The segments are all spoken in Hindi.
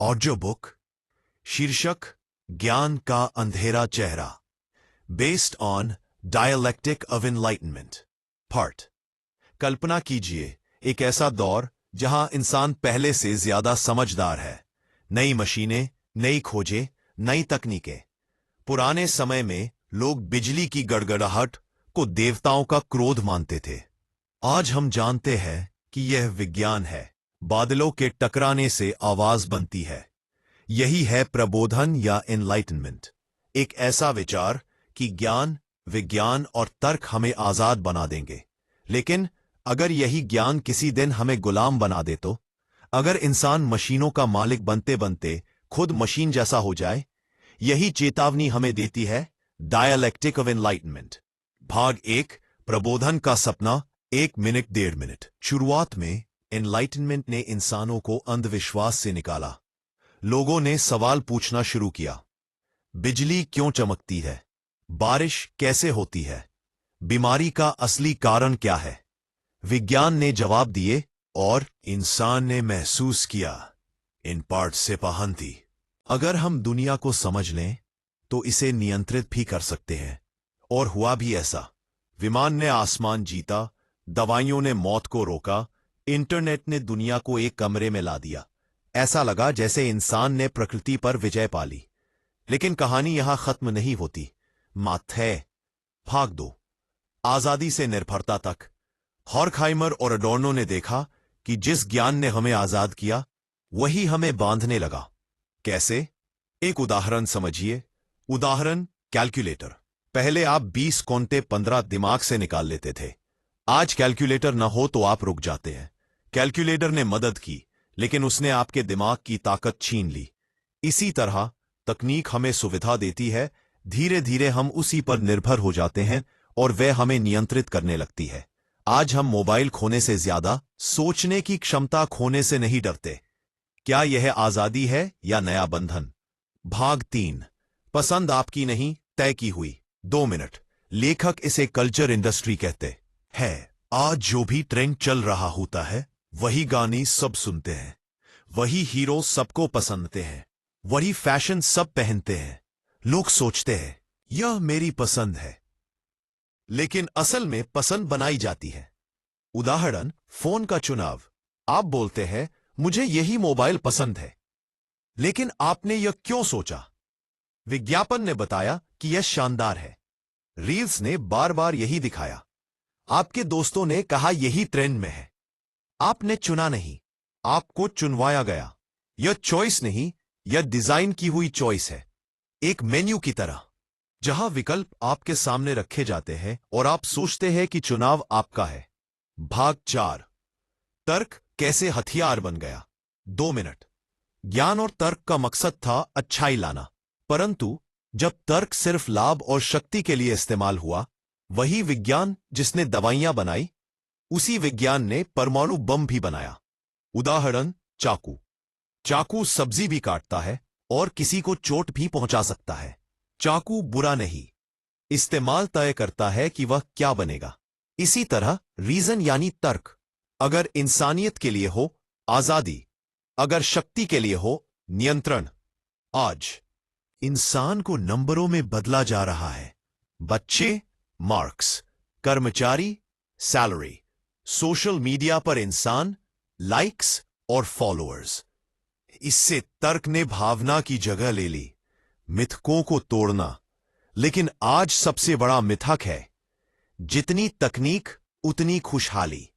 ऑडियो बुक शीर्षक ज्ञान का अंधेरा चेहरा, based on Dialectic of Enlightenment part. कल्पना कीजिए एक ऐसा दौर जहां इंसान पहले से ज्यादा समझदार है। नई मशीनें, नई खोजें, नई तकनीकें। पुराने समय में लोग बिजली की गड़गड़ाहट को देवताओं का क्रोध मानते थे। आज हम जानते हैं कि यह विज्ञान है। बादलों के टकराने से आवाज बनती है। यही है प्रबोधन या एनलाइटनमेंट, एक ऐसा विचार कि ज्ञान, विज्ञान और तर्क हमें आजाद बना देंगे। लेकिन अगर यही ज्ञान किसी दिन हमें गुलाम बना दे तो? अगर इंसान मशीनों का मालिक बनते बनते खुद मशीन जैसा हो जाए? यही चेतावनी हमें देती है डायलेक्टिक ऑफ एनलाइटनमेंट। भाग 1, प्रबोधन का सपना, 1 मिनट 1.5 मिनट। शुरुआत में एनलाइटनमेंट ने इंसानों को अंधविश्वास से निकाला। लोगों ने सवाल पूछना शुरू किया। बिजली क्यों चमकती है? बारिश कैसे होती है? बीमारी का असली कारण क्या है? विज्ञान ने जवाब दिए और इंसान ने महसूस किया इन पार्ट से पहनती। अगर हम दुनिया को समझ लें तो इसे नियंत्रित भी कर सकते हैं। और हुआ भी ऐसा। विमान ने आसमान जीता, दवाइयों ने मौत को रोका, इंटरनेट ने दुनिया को एक कमरे में ला दिया। ऐसा लगा जैसे इंसान ने प्रकृति पर विजय पा ली। लेकिन कहानी यहां खत्म नहीं होती। माथे भाग 2, आजादी से निर्भरता तक। हॉर्खहाइमर और अडोर्नो ने देखा कि जिस ज्ञान ने हमें आजाद किया वही हमें बांधने लगा। कैसे? एक उदाहरण समझिए। उदाहरण, कैलकुलेटर। पहले आप 20 कोंटे 15 दिमाग से निकाल लेते थे। आज कैलकुलेटर न हो तो आप रुक जाते हैं। कैलकुलेटर ने मदद की, लेकिन उसने आपके दिमाग की ताकत छीन ली। इसी तरह तकनीक हमें सुविधा देती है, धीरे धीरे हम उसी पर निर्भर हो जाते हैं और वह हमें नियंत्रित करने लगती है। आज हम मोबाइल खोने से ज्यादा सोचने की क्षमता खोने से नहीं डरते। क्या यह आजादी है या नया बंधन? भाग 3, पसंद आपकी नहीं, तय की हुई। 2 मिनट। लेखक इसे कल्चर इंडस्ट्री कहते हैं। आज जो भी ट्रेंड चल रहा होता है वही गाने सब सुनते हैं, वही हीरो सबको पसंदते हैं, वही फैशन सब पहनते हैं। लोग सोचते हैं यह मेरी पसंद है, लेकिन असल में पसंद बनाई जाती है। उदाहरण, फोन का चुनाव। आप बोलते हैं मुझे यही मोबाइल पसंद है, लेकिन आपने यह क्यों सोचा? विज्ञापन ने बताया कि यह शानदार है। रील्स ने बार बार यही दिखाया। आपके दोस्तों ने कहा यही ट्रेंड में है। आपने चुना नहीं, आपको चुनवाया गया। यह चॉइस नहीं, यह डिजाइन की हुई चॉइस है। एक मेन्यू की तरह, जहां विकल्प आपके सामने रखे जाते हैं और आप सोचते हैं कि चुनाव आपका है। भाग 4, तर्क कैसे हथियार बन गया। 2 मिनट। ज्ञान और तर्क का मकसद था अच्छाई लाना, परंतु जब तर्क सिर्फ लाभ और शक्ति के लिए इस्तेमाल हुआ, वही विज्ञान जिसने दवाइयां बनाई, उसी विज्ञान ने परमाणु बम भी बनाया। उदाहरण, चाकू। चाकू सब्जी भी काटता है और किसी को चोट भी पहुंचा सकता है। चाकू बुरा नहीं, इस्तेमाल तय करता है कि वह क्या बनेगा। इसी तरह रीजन यानी तर्क, अगर इंसानियत के लिए हो आजादी, अगर शक्ति के लिए हो नियंत्रण। आज इंसान को नंबरों में बदला जा रहा है। बच्चे मार्क्स, कर्मचारी सैलरी, सोशल मीडिया पर इंसान लाइक्स और फॉलोअर्स। इससे तर्क ने भावना की जगह ले ली, मिथकों को तोड़ना। लेकिन आज सबसे बड़ा मिथक है जितनी तकनीक उतनी खुशहाली।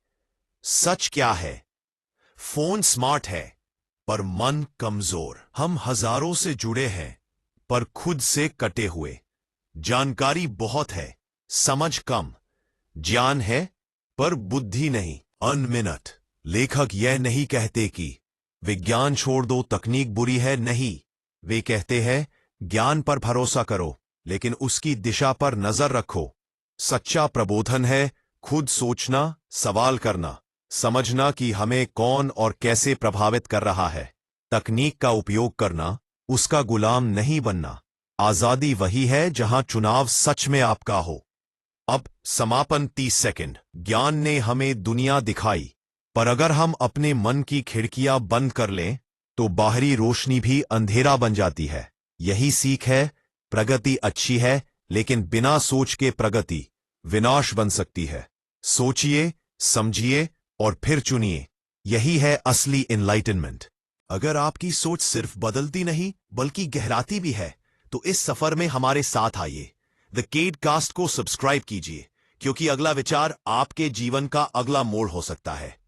सच क्या है? फोन स्मार्ट है पर मन कमजोर। हम हजारों से जुड़े हैं पर खुद से कटे हुए। जानकारी बहुत है, समझ कम। ज्ञान है पर बुद्धि नहीं। अनमिनट। लेखक यह नहीं कहते कि विज्ञान छोड़ दो, तकनीक बुरी है। नहीं, वे कहते हैं ज्ञान पर भरोसा करो, लेकिन उसकी दिशा पर नजर रखो। सच्चा प्रबोधन है खुद सोचना, सवाल करना, समझना कि हमें कौन और कैसे प्रभावित कर रहा है। तकनीक का उपयोग करना, उसका गुलाम नहीं बनना। आजादी वही है जहां चुनाव सच में आपका हो। अब समापन 30 सेकंड। ज्ञान ने हमें दुनिया दिखाई, पर अगर हम अपने मन की खिड़कियां बंद कर लें तो बाहरी रोशनी भी अंधेरा बन जाती है। यही सीख है, प्रगति अच्छी है, लेकिन बिना सोच के प्रगति विनाश बन सकती है। सोचिए, समझिए और फिर चुनिए। यही है असली एनलाइटनमेंट। अगर आपकी सोच सिर्फ बदलती नहीं बल्कि गहराती भी है, तो इस सफर में हमारे साथ आइए। द केड कास्ट को सब्सक्राइब कीजिए, क्योंकि अगला विचार आपके जीवन का अगला मोड़ हो सकता है।